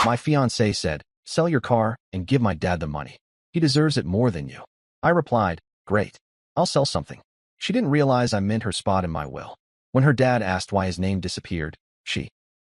My fiancée said, "Sell your car and give my dad the money. He deserves it more than you." I replied, "Great. I'll sell something." She didn't realize I meant her spot in my will. When her dad asked why his name disappeared,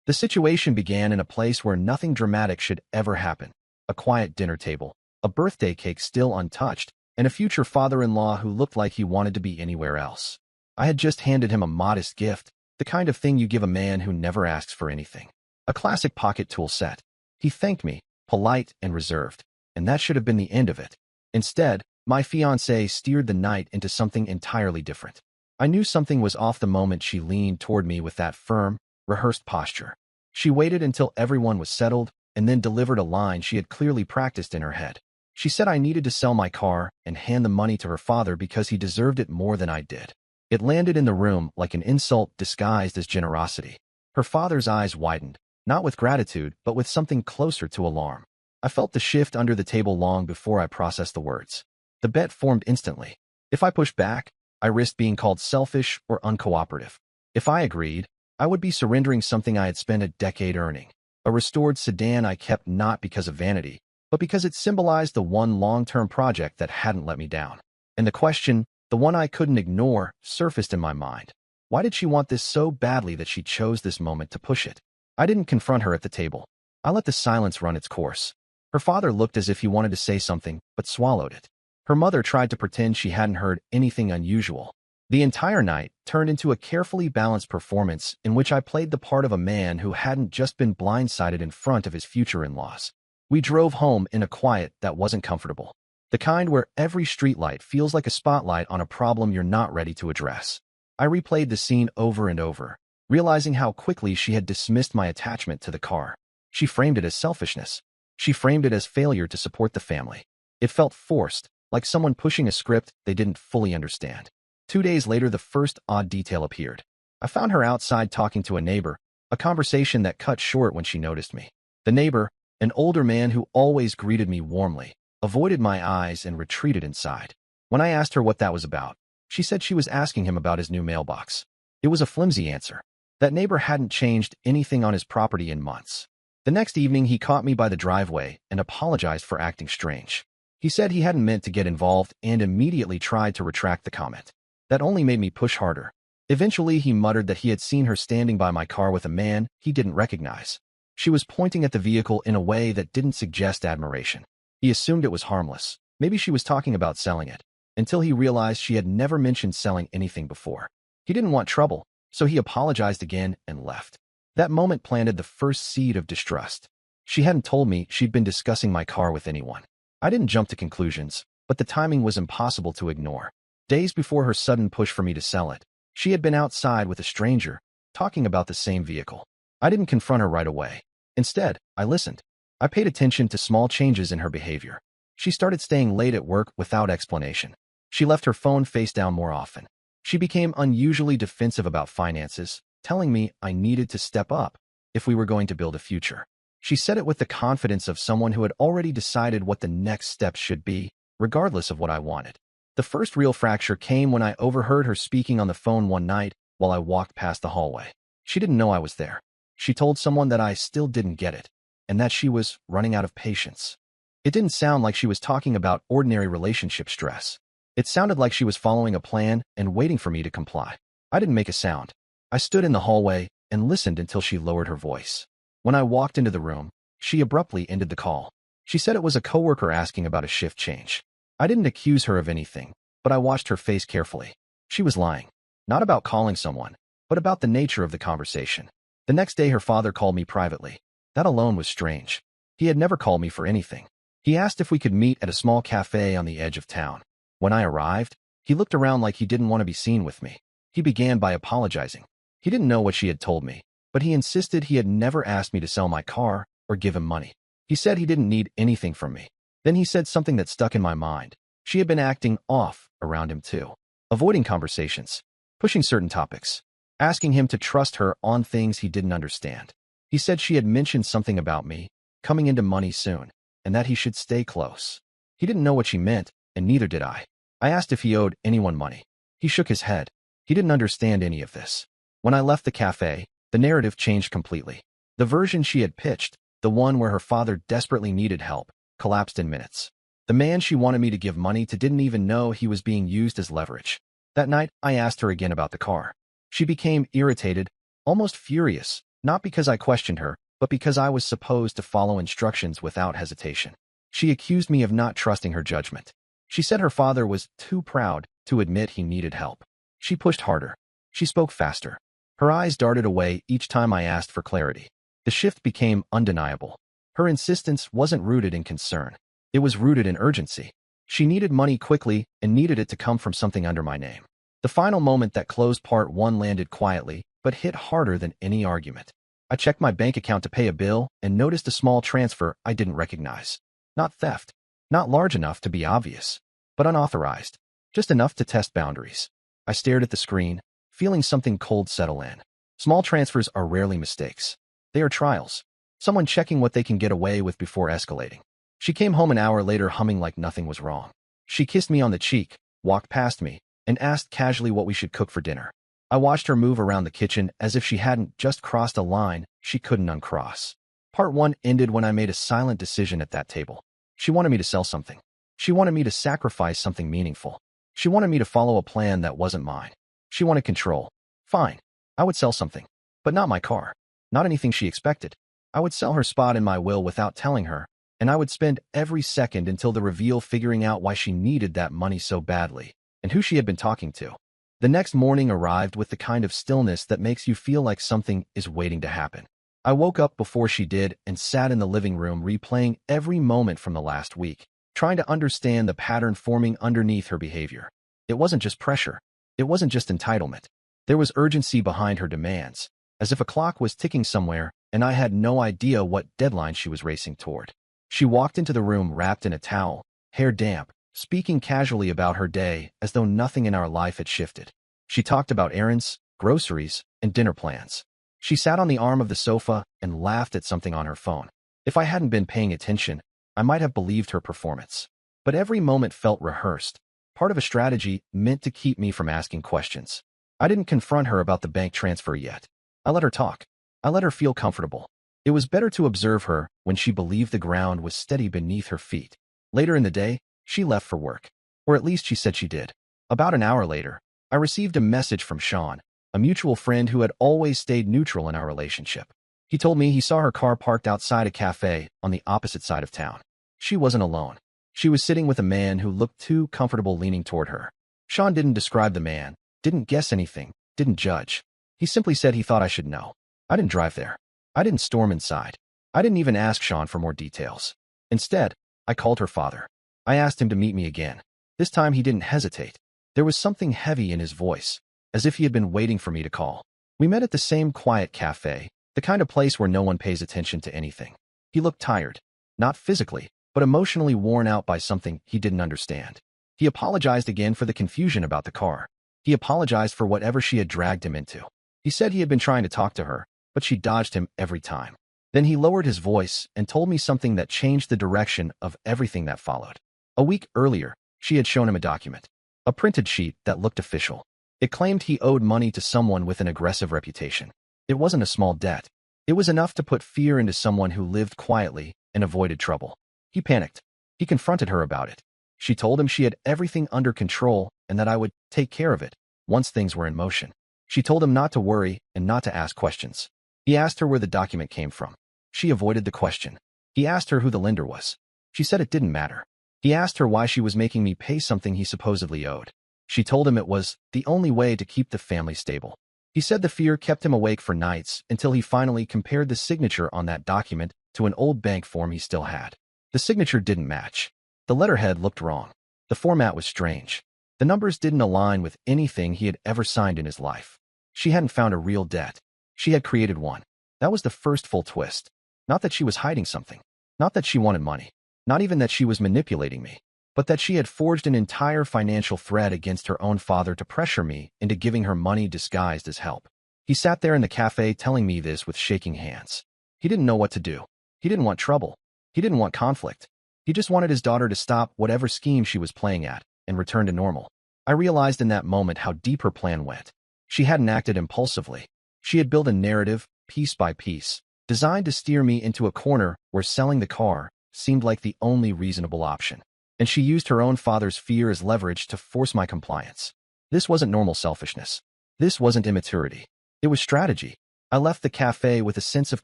the situation began in a place where nothing dramatic should ever happen. A quiet dinner table, a birthday cake still untouched, and a future father-in-law who looked like he wanted to be anywhere else. I had just handed him a modest gift, the kind of thing you give a man who never asks for anything. A classic pocket tool set. He thanked me, polite and reserved, and that should have been the end of it. Instead, my fiancée steered the night into something entirely different. I knew something was off the moment she leaned toward me with that firm, rehearsed posture. She waited until everyone was settled and then delivered a line she had clearly practiced in her head. She said I needed to sell my car and hand the money to her father because he deserved it more than I did. It landed in the room like an insult disguised as generosity. Her father's eyes widened, not with gratitude, but with something closer to alarm. I felt the shift under the table long before I processed the words. The bet formed instantly. If I pushed back, I risked being called selfish or uncooperative. If I agreed, I would be surrendering something I had spent a decade earning. A restored sedan I kept not because of vanity, but because it symbolized the one long-term project that hadn't let me down. And the question, the one I couldn't ignore, surfaced in my mind. Why did she want this so badly that she chose this moment to push it? I didn't confront her at the table. I let the silence run its course. Her father looked as if he wanted to say something, but swallowed it. Her mother tried to pretend she hadn't heard anything unusual. The entire night turned into a carefully balanced performance in which I played the part of a man who hadn't just been blindsided in front of his future in-laws. We drove home in a quiet that wasn't comfortable. The kind where every streetlight feels like a spotlight on a problem you're not ready to address. I replayed the scene over and over, realizing how quickly she had dismissed my attachment to the car. She framed it as selfishness. She framed it as failure to support the family. It felt forced, like someone pushing a script they didn't fully understand. 2 days later, the first odd detail appeared. I found her outside talking to a neighbor, a conversation that cut short when she noticed me. The neighbor, an older man who always greeted me warmly, avoided my eyes and retreated inside. When I asked her what that was about, she said she was asking him about his new mailbox. It was a flimsy answer. That neighbor hadn't changed anything on his property in months. The next evening, he caught me by the driveway and apologized for acting strange. He said he hadn't meant to get involved and immediately tried to retract the comment. That only made me push harder. Eventually, he muttered that he had seen her standing by my car with a man he didn't recognize. She was pointing at the vehicle in a way that didn't suggest admiration. He assumed it was harmless. Maybe she was talking about selling it, until he realized she had never mentioned selling anything before. He didn't want trouble, so he apologized again and left. That moment planted the first seed of distrust. She hadn't told me she'd been discussing my car with anyone. I didn't jump to conclusions, but the timing was impossible to ignore. Days before her sudden push for me to sell it, she had been outside with a stranger, talking about the same vehicle. I didn't confront her right away. Instead, I listened. I paid attention to small changes in her behavior. She started staying late at work without explanation. She left her phone face down more often. She became unusually defensive about finances, telling me I needed to step up if we were going to build a future. She said it with the confidence of someone who had already decided what the next steps should be, regardless of what I wanted. The first real fracture came when I overheard her speaking on the phone one night while I walked past the hallway. She didn't know I was there. She told someone that I still didn't get it, and that she was running out of patience. It didn't sound like she was talking about ordinary relationship stress. It sounded like she was following a plan and waiting for me to comply. I didn't make a sound. I stood in the hallway and listened until she lowered her voice. When I walked into the room, she abruptly ended the call. She said it was a coworker asking about a shift change. I didn't accuse her of anything, but I watched her face carefully. She was lying. Not about calling someone, but about the nature of the conversation. The next day, her father called me privately. That alone was strange. He had never called me for anything. He asked if we could meet at a small cafe on the edge of town. When I arrived, he looked around like he didn't want to be seen with me. He began by apologizing. He didn't know what she had told me, but he insisted he had never asked me to sell my car or give him money. He said he didn't need anything from me. Then he said something that stuck in my mind. She had been acting off around him too, avoiding conversations, pushing certain topics, asking him to trust her on things he didn't understand. He said she had mentioned something about me coming into money soon, and that he should stay close. He didn't know what she meant, and neither did I. I asked if he owed anyone money. He shook his head. He didn't understand any of this. When I left the cafe, the narrative changed completely. The version she had pitched, the one where her father desperately needed help, collapsed in minutes. The man she wanted me to give money to didn't even know he was being used as leverage. That night, I asked her again about the car. She became irritated, almost furious, not because I questioned her, but because I was supposed to follow instructions without hesitation. She accused me of not trusting her judgment. She said her father was too proud to admit he needed help. She pushed harder. She spoke faster. Her eyes darted away each time I asked for clarity. The shift became undeniable. Her insistence wasn't rooted in concern. It was rooted in urgency. She needed money quickly and needed it to come from something under my name. The final moment that closed part 1 landed quietly, but hit harder than any argument. I checked my bank account to pay a bill and noticed a small transfer I didn't recognize. Not theft. Not large enough to be obvious, but unauthorized. Just enough to test boundaries. I stared at the screen, feeling something cold settle in. Small transfers are rarely mistakes. They are trials. Someone checking what they can get away with before escalating. She came home an hour later humming like nothing was wrong. She kissed me on the cheek, walked past me, and asked casually what we should cook for dinner. I watched her move around the kitchen as if she hadn't just crossed a line she couldn't uncross. Part 1 ended when I made a silent decision at that table. She wanted me to sell something. She wanted me to sacrifice something meaningful. She wanted me to follow a plan that wasn't mine. She wanted control. Fine. I would sell something. But not my car. Not anything she expected. I would sell her spot in my will without telling her, and I would spend every second until the reveal figuring out why she needed that money so badly, and who she had been talking to. The next morning arrived with the kind of stillness that makes you feel like something is waiting to happen. I woke up before she did and sat in the living room replaying every moment from the last week, trying to understand the pattern forming underneath her behavior. It wasn't just pressure. It wasn't just entitlement. There was urgency behind her demands, as if a clock was ticking somewhere and I had no idea what deadline she was racing toward. She walked into the room wrapped in a towel, hair damp, speaking casually about her day as though nothing in our life had shifted. She talked about errands, groceries, and dinner plans. She sat on the arm of the sofa and laughed at something on her phone. If I hadn't been paying attention, I might have believed her performance. But every moment felt rehearsed, part of a strategy meant to keep me from asking questions. I didn't confront her about the bank transfer yet. I let her talk. I let her feel comfortable. It was better to observe her when she believed the ground was steady beneath her feet. Later in the day, she left for work. Or at least she said she did. About an hour later, I received a message from Sean, a mutual friend who had always stayed neutral in our relationship. He told me he saw her car parked outside a cafe on the opposite side of town. She wasn't alone. She was sitting with a man who looked too comfortable leaning toward her. Sean didn't describe the man, didn't guess anything, didn't judge. He simply said he thought I should know. I didn't drive there. I didn't storm inside. I didn't even ask Sean for more details. Instead, I called her father. I asked him to meet me again. This time he didn't hesitate. There was something heavy in his voice, as if he had been waiting for me to call. We met at the same quiet cafe, the kind of place where no one pays attention to anything. He looked tired, not physically, but emotionally worn out by something he didn't understand. He apologized again for the confusion about the car. He apologized for whatever she had dragged him into. He said he had been trying to talk to her, but she dodged him every time. Then he lowered his voice and told me something that changed the direction of everything that followed. A week earlier, she had shown him a document, a printed sheet that looked official. It claimed he owed money to someone with an aggressive reputation. It wasn't a small debt. It was enough to put fear into someone who lived quietly and avoided trouble. He panicked. He confronted her about it. She told him she had everything under control and that I would take care of it once things were in motion. She told him not to worry and not to ask questions. He asked her where the document came from. She avoided the question. He asked her who the lender was. She said it didn't matter. He asked her why she was making me pay something he supposedly owed. She told him it was the only way to keep the family stable. He said the fear kept him awake for nights until he finally compared the signature on that document to an old bank form he still had. The signature didn't match. The letterhead looked wrong. The format was strange. The numbers didn't align with anything he had ever signed in his life. She hadn't found a real debt. She had created one. That was the first full twist. Not that she was hiding something. Not that she wanted money. Not even that she was manipulating me. But that she had forged an entire financial thread against her own father to pressure me into giving her money disguised as help. He sat there in the cafe telling me this with shaking hands. He didn't know what to do. He didn't want trouble. He didn't want conflict. He just wanted his daughter to stop whatever scheme she was playing at and return to normal. I realized in that moment how deep her plan went. She hadn't acted impulsively. She had built a narrative, piece by piece, designed to steer me into a corner where selling the car seemed like the only reasonable option. And she used her own father's fear as leverage to force my compliance. This wasn't normal selfishness. This wasn't immaturity. It was strategy. I left the cafe with a sense of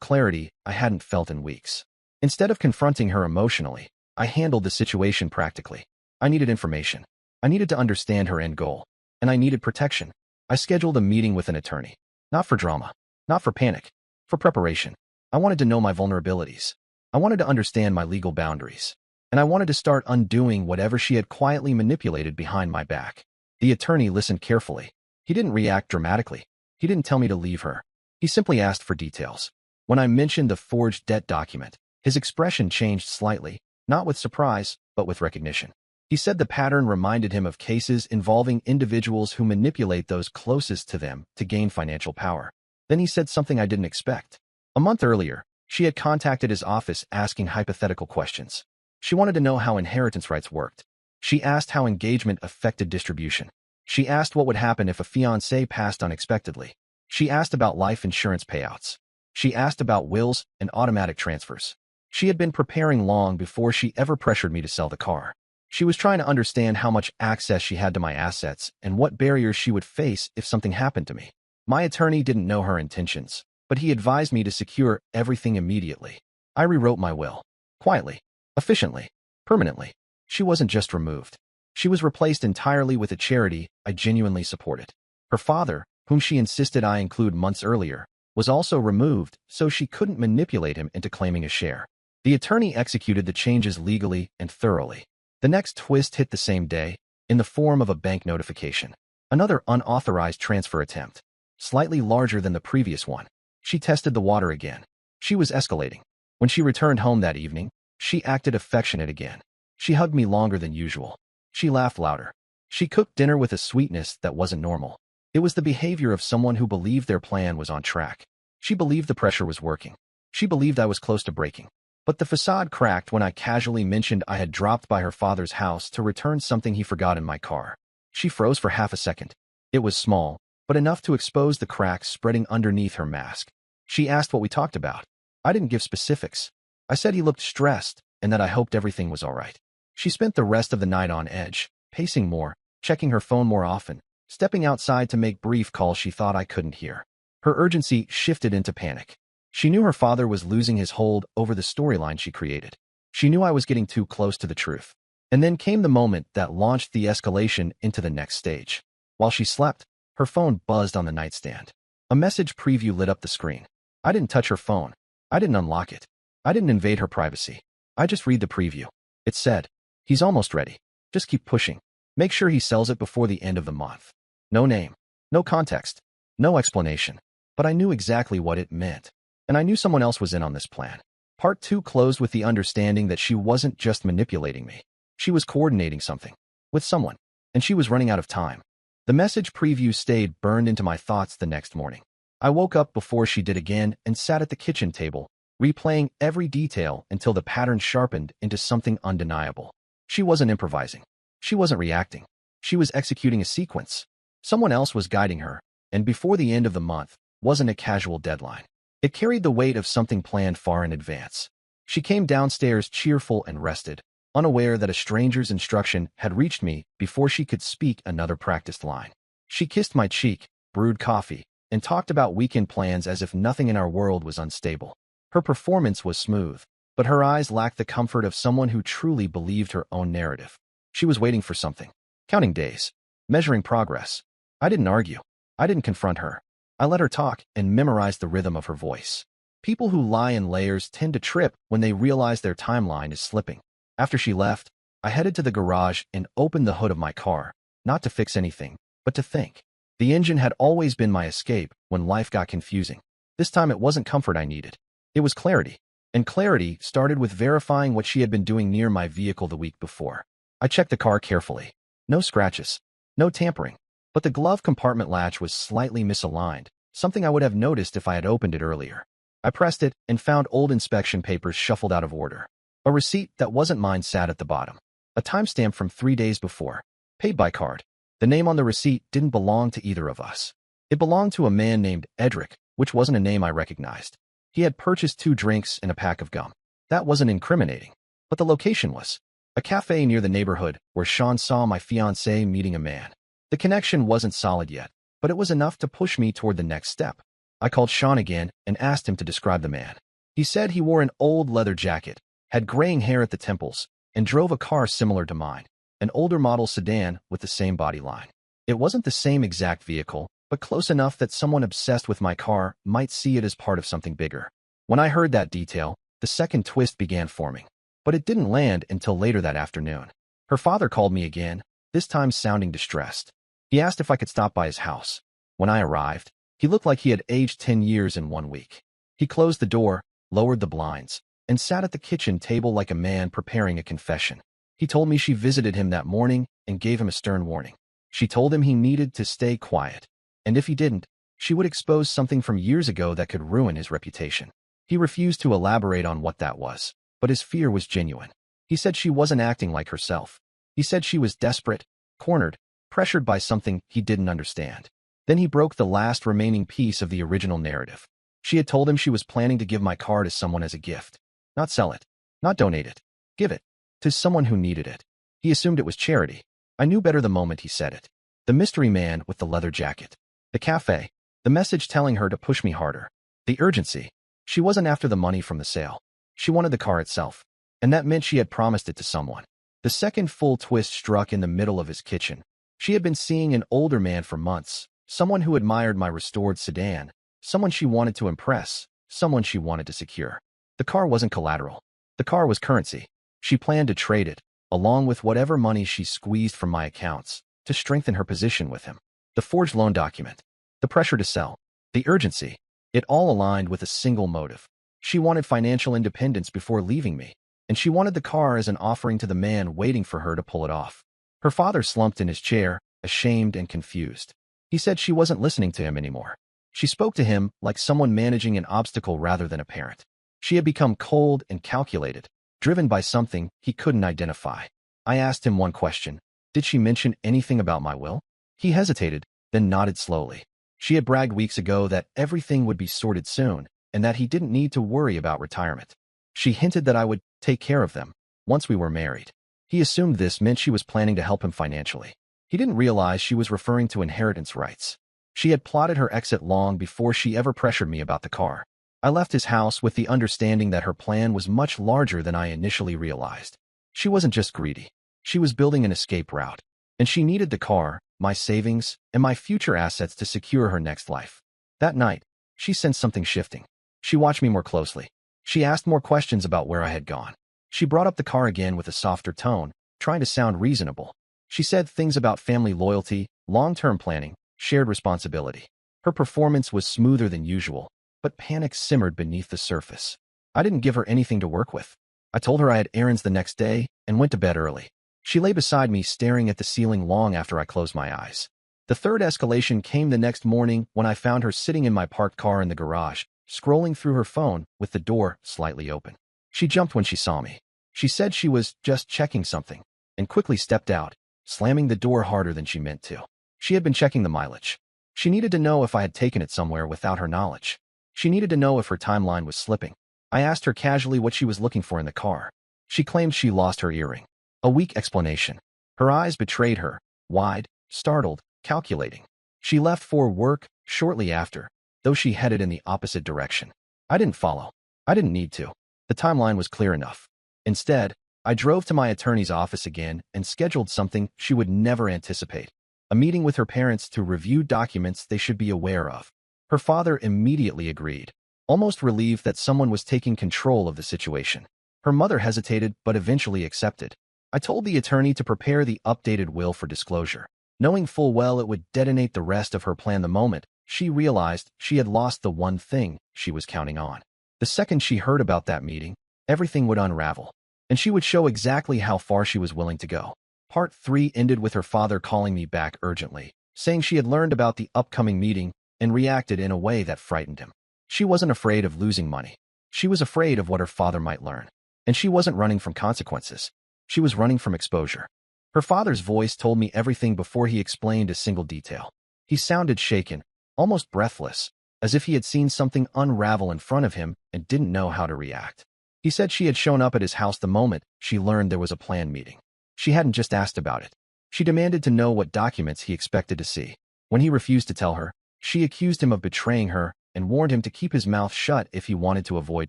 clarity I hadn't felt in weeks. Instead of confronting her emotionally, I handled the situation practically. I needed information. I needed to understand her end goal. And I needed protection. I scheduled a meeting with an attorney. Not for drama. Not for panic. For preparation. I wanted to know my vulnerabilities. I wanted to understand my legal boundaries. And I wanted to start undoing whatever she had quietly manipulated behind my back. The attorney listened carefully. He didn't react dramatically. He didn't tell me to leave her. He simply asked for details. When I mentioned the forged debt document, his expression changed slightly, not with surprise, but with recognition. He said the pattern reminded him of cases involving individuals who manipulate those closest to them to gain financial power. Then he said something I didn't expect. A month earlier, she had contacted his office asking hypothetical questions. She wanted to know how inheritance rights worked. She asked how engagement affected distribution. She asked what would happen if a fiancé passed unexpectedly. She asked about life insurance payouts. She asked about wills and automatic transfers. She had been preparing long before she ever pressured me to sell the car. She was trying to understand how much access she had to my assets and what barriers she would face if something happened to me. My attorney didn't know her intentions, but he advised me to secure everything immediately. I rewrote my will. Quietly. Efficiently. Permanently. She wasn't just removed. She was replaced entirely with a charity I genuinely supported. Her father, whom she insisted I include months earlier, was also removed so she couldn't manipulate him into claiming a share. The attorney executed the changes legally and thoroughly. The next twist hit the same day, in the form of a bank notification. Another unauthorized transfer attempt. Slightly larger than the previous one. She tested the water again. She was escalating. When she returned home that evening, she acted affectionate again. She hugged me longer than usual. She laughed louder. She cooked dinner with a sweetness that wasn't normal. It was the behavior of someone who believed their plan was on track. She believed the pressure was working. She believed I was close to breaking. But the facade cracked when I casually mentioned I had dropped by her father's house to return something he forgot in my car. She froze for half a second. It was small, but enough to expose the cracks spreading underneath her mask. She asked what we talked about. I didn't give specifics. I said he looked stressed and that I hoped everything was all right. She spent the rest of the night on edge, pacing more, checking her phone more often, stepping outside to make brief calls she thought I couldn't hear. Her urgency shifted into panic. She knew her father was losing his hold over the storyline she created. She knew I was getting too close to the truth. And then came the moment that launched the escalation into the next stage. While she slept, her phone buzzed on the nightstand. A message preview lit up the screen. I didn't touch her phone. I didn't unlock it. I didn't invade her privacy. I just read the preview. It said, "He's almost ready. Just keep pushing. Make sure he sells it before the end of the month." No name. No context. No explanation. But I knew exactly what it meant. And I knew someone else was in on this plan. Part 2 closed with the understanding that she wasn't just manipulating me. She was coordinating something. With someone. And she was running out of time. The message preview stayed burned into my thoughts the next morning. I woke up before she did again and sat at the kitchen table, replaying every detail until the pattern sharpened into something undeniable. She wasn't improvising. She wasn't reacting. She was executing a sequence. Someone else was guiding her, and before the end of the month wasn't a casual deadline. It carried the weight of something planned far in advance. She came downstairs cheerful and rested, unaware that a stranger's instruction had reached me before she could speak another practiced line. She kissed my cheek, brewed coffee, and talked about weekend plans as if nothing in our world was unstable. Her performance was smooth, but her eyes lacked the comfort of someone who truly believed her own narrative. She was waiting for something. Counting days. Measuring progress. I didn't argue. I didn't confront her. I let her talk and memorized the rhythm of her voice. People who lie in layers tend to trip when they realize their timeline is slipping. After she left, I headed to the garage and opened the hood of my car, not to fix anything, but to think. The engine had always been my escape when life got confusing. This time it wasn't comfort I needed. It was clarity. And clarity started with verifying what she had been doing near my vehicle the week before. I checked the car carefully. No scratches. No tampering. But the glove compartment latch was slightly misaligned, something I would have noticed if I had opened it earlier. I pressed it and found old inspection papers shuffled out of order. A receipt that wasn't mine sat at the bottom. A timestamp from 3 days before. Paid by card. The name on the receipt didn't belong to either of us. It belonged to a man named Edric, which wasn't a name I recognized. He had purchased 2 drinks and a pack of gum. That wasn't incriminating, but the location was. A cafe near the neighborhood where Sean saw my fiancée meeting a man. The connection wasn't solid yet, but it was enough to push me toward the next step. I called Sean again and asked him to describe the man. He said he wore an old leather jacket, had graying hair at the temples, and drove a car similar to mine, an older model sedan with the same body line. It wasn't the same exact vehicle, but close enough that someone obsessed with my car might see it as part of something bigger. When I heard that detail, the second twist began forming. But it didn't land until later that afternoon. Her father called me again, this time sounding distressed. He asked if I could stop by his house. When I arrived, he looked like he had aged 10 years in 1 week. He closed the door, lowered the blinds, and sat at the kitchen table like a man preparing a confession. He told me she visited him that morning and gave him a stern warning. She told him he needed to stay quiet, and if he didn't, she would expose something from years ago that could ruin his reputation. He refused to elaborate on what that was, but his fear was genuine. He said she wasn't acting like herself. He said she was desperate, cornered, pressured by something he didn't understand. Then he broke the last remaining piece of the original narrative. She had told him she was planning to give my car to someone as a gift. Not sell it. Not donate it. Give it. To someone who needed it. He assumed it was charity. I knew better the moment he said it. The mystery man with the leather jacket. The cafe. The message telling her to push me harder. The urgency. She wasn't after the money from the sale. She wanted the car itself. And that meant she had promised it to someone. The second full twist struck in the middle of his kitchen. She had been seeing an older man for months. Someone who admired my restored sedan. Someone she wanted to impress. Someone she wanted to secure. The car wasn't collateral. The car was currency. She planned to trade it, along with whatever money she squeezed from my accounts, to strengthen her position with him. The forged loan document. The pressure to sell. The urgency. It all aligned with a single motive. She wanted financial independence before leaving me, and she wanted the car as an offering to the man waiting for her to pull it off. Her father slumped in his chair, ashamed and confused. He said she wasn't listening to him anymore. She spoke to him like someone managing an obstacle rather than a parent. She had become cold and calculated, driven by something he couldn't identify. I asked him one question. Did she mention anything about my will? He hesitated, then nodded slowly. She had bragged weeks ago that everything would be sorted soon, and that he didn't need to worry about retirement. She hinted that I would take care of them once we were married. He assumed this meant she was planning to help him financially. He didn't realize she was referring to inheritance rights. She had plotted her exit long before she ever pressured me about the car. I left his house with the understanding that her plan was much larger than I initially realized. She wasn't just greedy. She was building an escape route. And she needed the car, my savings, and my future assets to secure her next life. That night, she sensed something shifting. She watched me more closely. She asked more questions about where I had gone. She brought up the car again with a softer tone, trying to sound reasonable. She said things about family loyalty, long-term planning, shared responsibility. Her performance was smoother than usual, but panic simmered beneath the surface. I didn't give her anything to work with. I told her I had errands the next day and went to bed early. She lay beside me, staring at the ceiling long after I closed my eyes. The third escalation came the next morning when I found her sitting in my parked car in the garage, scrolling through her phone with the door slightly open. She jumped when she saw me. She said she was just checking something, and quickly stepped out, slamming the door harder than she meant to. She had been checking the mileage. She needed to know if I had taken it somewhere without her knowledge. She needed to know if her timeline was slipping. I asked her casually what she was looking for in the car. She claimed she lost her earring. A weak explanation. Her eyes betrayed her, wide, startled, calculating. She left for work shortly after, though she headed in the opposite direction. I didn't follow. I didn't need to. The timeline was clear enough. Instead, I drove to my attorney's office again and scheduled something she would never anticipate. A meeting with her parents to review documents they should be aware of. Her father immediately agreed, almost relieved that someone was taking control of the situation. Her mother hesitated but eventually accepted. I told the attorney to prepare the updated will for disclosure, knowing full well it would detonate the rest of her plan the moment she realized she had lost the one thing she was counting on. The second she heard about that meeting, everything would unravel, and she would show exactly how far she was willing to go. Part 3 ended with her father calling me back urgently, saying she had learned about the upcoming meeting and reacted in a way that frightened him. She wasn't afraid of losing money. She was afraid of what her father might learn. And she wasn't running from consequences. She was running from exposure. Her father's voice told me everything before he explained a single detail. He sounded shaken, almost breathless, as if he had seen something unravel in front of him and didn't know how to react. He said she had shown up at his house the moment she learned there was a planned meeting. She hadn't just asked about it. She demanded to know what documents he expected to see. When he refused to tell her, she accused him of betraying her and warned him to keep his mouth shut if he wanted to avoid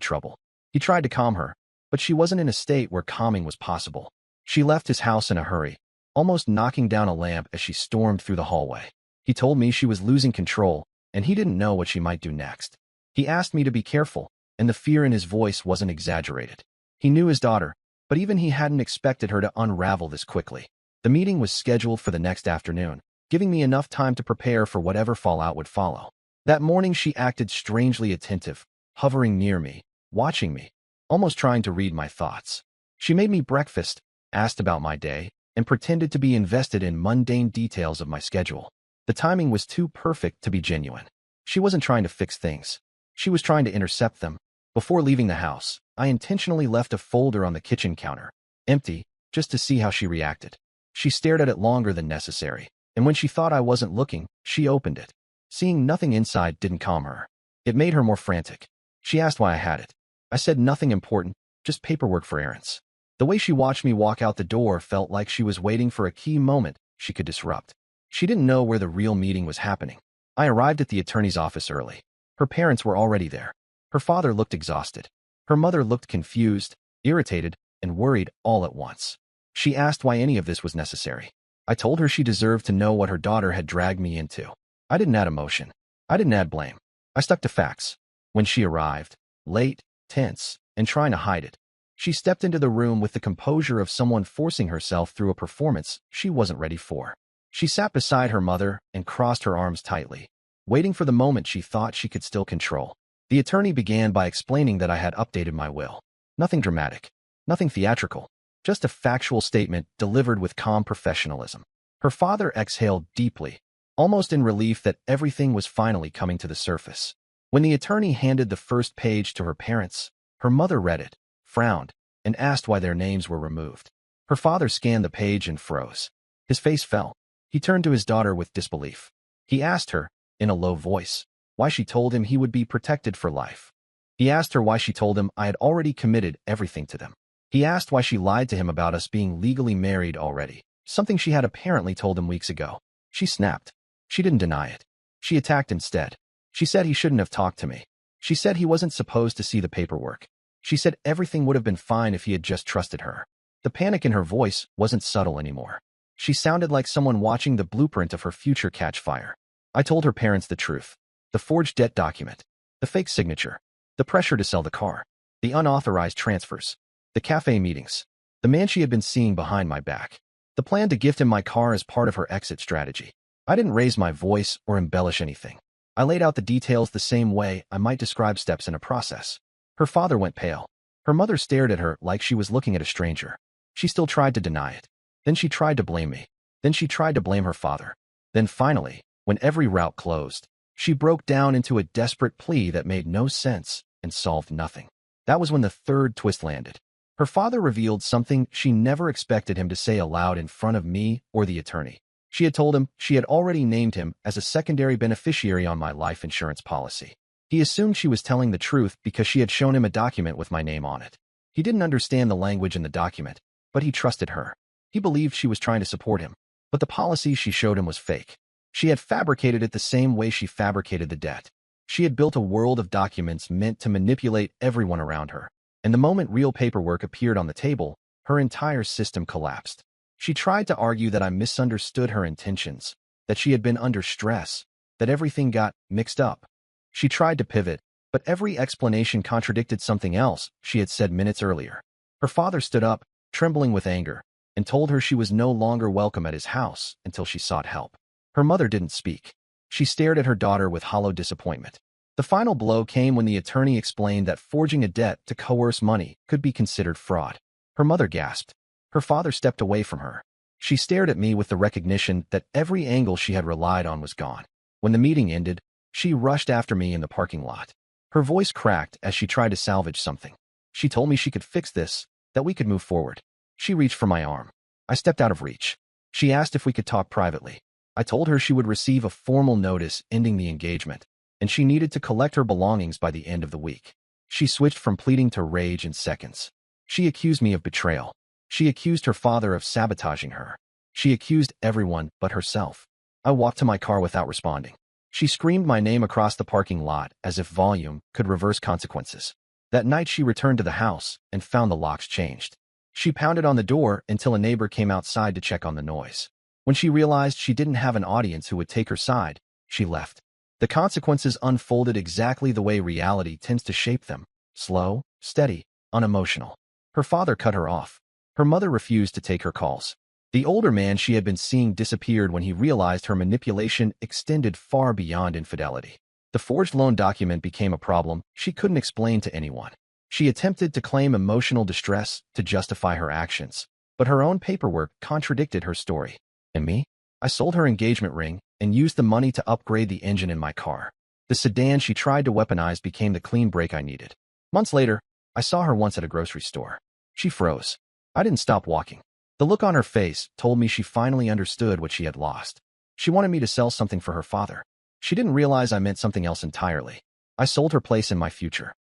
trouble. He tried to calm her, but she wasn't in a state where calming was possible. She left his house in a hurry, almost knocking down a lamp as she stormed through the hallway. He told me she was losing control, and he didn't know what she might do next. He asked me to be careful, and the fear in his voice wasn't exaggerated. He knew his daughter, but even he hadn't expected her to unravel this quickly. The meeting was scheduled for the next afternoon, giving me enough time to prepare for whatever fallout would follow. That morning she acted strangely attentive, hovering near me, watching me, almost trying to read my thoughts. She made me breakfast, asked about my day, and pretended to be invested in mundane details of my schedule. The timing was too perfect to be genuine. She wasn't trying to fix things. She was trying to intercept them. Before leaving the house, I intentionally left a folder on the kitchen counter, empty, just to see how she reacted. She stared at it longer than necessary, and when she thought I wasn't looking, she opened it. Seeing nothing inside didn't calm her. It made her more frantic. She asked why I had it. I said nothing important, just paperwork for errands. The way she watched me walk out the door felt like she was waiting for a key moment she could disrupt. She didn't know where the real meeting was happening. I arrived at the attorney's office early. Her parents were already there. Her father looked exhausted. Her mother looked confused, irritated, and worried all at once. She asked why any of this was necessary. I told her she deserved to know what her daughter had dragged me into. I didn't add emotion. I didn't add blame. I stuck to facts. When she arrived, late, tense, and trying to hide it, she stepped into the room with the composure of someone forcing herself through a performance she wasn't ready for. She sat beside her mother and crossed her arms tightly, waiting for the moment she thought she could still control. The attorney began by explaining that I had updated my will. Nothing dramatic, nothing theatrical, just a factual statement delivered with calm professionalism. Her father exhaled deeply, almost in relief that everything was finally coming to the surface. When the attorney handed the first page to her parents, her mother read it, frowned, and asked why their names were removed. Her father scanned the page and froze. His face fell. He turned to his daughter with disbelief. He asked her, in a low voice, why she told him he would be protected for life. He asked her why she told him I had already committed everything to them. He asked why she lied to him about us being legally married already, something she had apparently told him weeks ago. She snapped. She didn't deny it. She attacked instead. She said he shouldn't have talked to me. She said he wasn't supposed to see the paperwork. She said everything would have been fine if he had just trusted her. The panic in her voice wasn't subtle anymore. She sounded like someone watching the blueprint of her future catch fire. I told her parents the truth. The forged debt document. The fake signature. The pressure to sell the car. The unauthorized transfers. The cafe meetings. The man she had been seeing behind my back. The plan to gift him my car as part of her exit strategy. I didn't raise my voice or embellish anything. I laid out the details the same way I might describe steps in a process. Her father went pale. Her mother stared at her like she was looking at a stranger. She still tried to deny it. Then she tried to blame me. Then she tried to blame her father. Then finally, when every route closed, she broke down into a desperate plea that made no sense and solved nothing. That was when the third twist landed. Her father revealed something she never expected him to say aloud in front of me or the attorney. She had told him she had already named him as a secondary beneficiary on my life insurance policy. He assumed she was telling the truth because she had shown him a document with my name on it. He didn't understand the language in the document, but he trusted her. He believed she was trying to support him, but the policy she showed him was fake. She had fabricated it the same way she fabricated the debt. She had built a world of documents meant to manipulate everyone around her, and the moment real paperwork appeared on the table, her entire system collapsed. She tried to argue that I misunderstood her intentions, that she had been under stress, that everything got mixed up. She tried to pivot, but every explanation contradicted something else she had said minutes earlier. Her father stood up, trembling with anger, and told her she was no longer welcome at his house until she sought help. Her mother didn't speak. She stared at her daughter with hollow disappointment. The final blow came when the attorney explained that forging a debt to coerce money could be considered fraud. Her mother gasped. Her father stepped away from her. She stared at me with the recognition that every angle she had relied on was gone. When the meeting ended, she rushed after me in the parking lot. Her voice cracked as she tried to salvage something. She told me she could fix this, that we could move forward. She reached for my arm. I stepped out of reach. She asked if we could talk privately. I told her she would receive a formal notice ending the engagement. and she needed to collect her belongings by the end of the week. She switched from pleading to rage in seconds. She accused me of betrayal. She accused her father of sabotaging her. She accused everyone but herself. I walked to my car without responding. She screamed my name across the parking lot as if volume could reverse consequences. That night she returned to the house and found the locks changed. She pounded on the door until a neighbor came outside to check on the noise. When she realized she didn't have an audience who would take her side, she left. The consequences unfolded exactly the way reality tends to shape them: slow, steady, unemotional. Her father cut her off. Her mother refused to take her calls. The older man she had been seeing disappeared when he realized her manipulation extended far beyond infidelity. The forged loan document became a problem she couldn't explain to anyone. She attempted to claim emotional distress to justify her actions, but her own paperwork contradicted her story. And me? I sold her engagement ring and used the money to upgrade the engine in my car. The sedan she tried to weaponize became the clean break I needed. Months later, I saw her once at a grocery store. She froze. I didn't stop walking. The look on her face told me she finally understood what she had lost. She wanted me to sell something for her father. She didn't realize I meant something else entirely. I sold her place in my future.